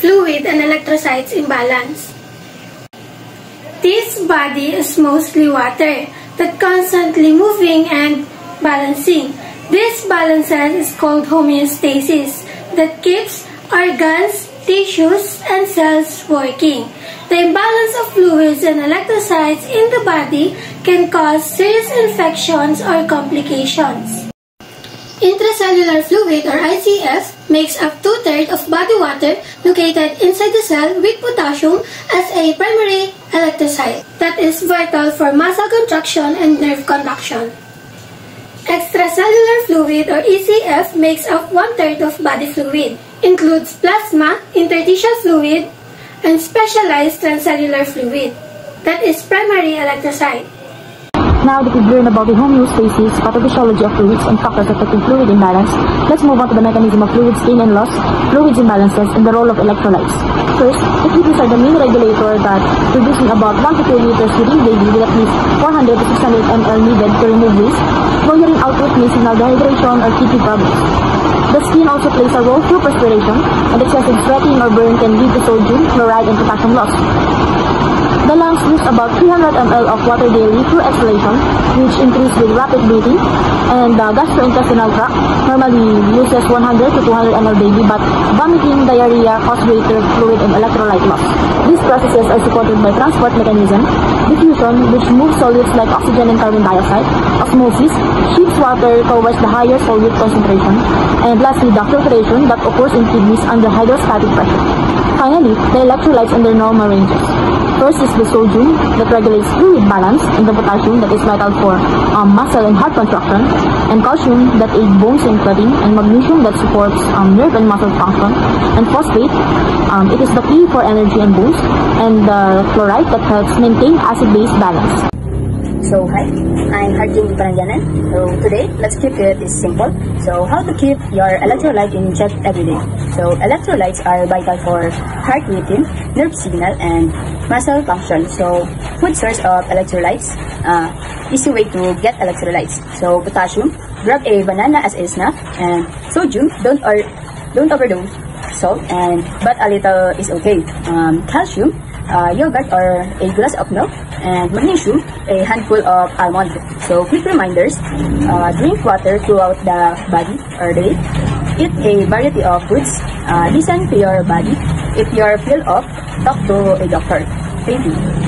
fluid and electrocytes imbalance. This body is mostly water that constantly moving and balancing. This balances is called homeostasis that keeps organs, tissues, and cells working. The imbalance of fluids and electrocytes in the body can cause serious infections or complications. Intracellular fluid or ICF makes up 2/3 of body water located inside the cell with potassium as a primary electrocyte that is vital for muscle contraction and nerve conduction. Extracellular fluid or ECF makes up 1/3 of body fluid, includes plasma, interstitial fluid, and specialized transcellular fluid that is primary electrocyte. Now that we've learned about the homeostasis, pathophysiology of fluids, and factors affecting fluid imbalance, let's move on to the mechanism of fluids gain and loss, fluids imbalances, and the role of electrolytes. First, the kidneys are the main regulator that producing about 1 to 2 liters urine daily with at least 400 to 600 ml needed to remove waste. Low urine output may signal dehydration or kidney problems. The skin also plays a role through perspiration, and excessive sweating or burn can lead to sodium, chloride, and potassium loss. The lungs lose about 300 ml of water daily through exhalation, which increases with rapid breathing, and the gastrointestinal tract normally loses 100 to 200 ml daily, but vomiting, diarrhea cause greater fluid and electrolyte loss. These processes are supported by transport mechanism, diffusion, which moves solids like oxygen and carbon dioxide, osmosis, shifts water towards the higher solute concentration, and lastly, the filtration that occurs in kidneys under hydrostatic pressure. Finally, the electrolytes in their normal ranges. First is the sodium that regulates fluid balance, and the potassium that is vital for muscle and heart contraction, and calcium that aids bones and clotting, and magnesium that supports nerve and muscle function, and phosphate, it is the key for energy and bones, and the chloride that helps maintain acid-base balance. So hi, I'm Harjin Paranjanan. So today, let's keep it simple. So how to keep your electrolyte in check every day. So electrolytes are vital for heart rhythm, nerve signal, and muscle function. So food source of electrolytes, easy way to get electrolytes. So potassium, grab a banana as a snack, and sodium, don't overdose salt, but a little is okay. Calcium, yogurt or a glass of milk, and magnesium, a handful of almond. So quick reminders, drink water throughout the body or day, eat a variety of foods, listen to your body. If you're feel off, talk to a doctor. Thank you.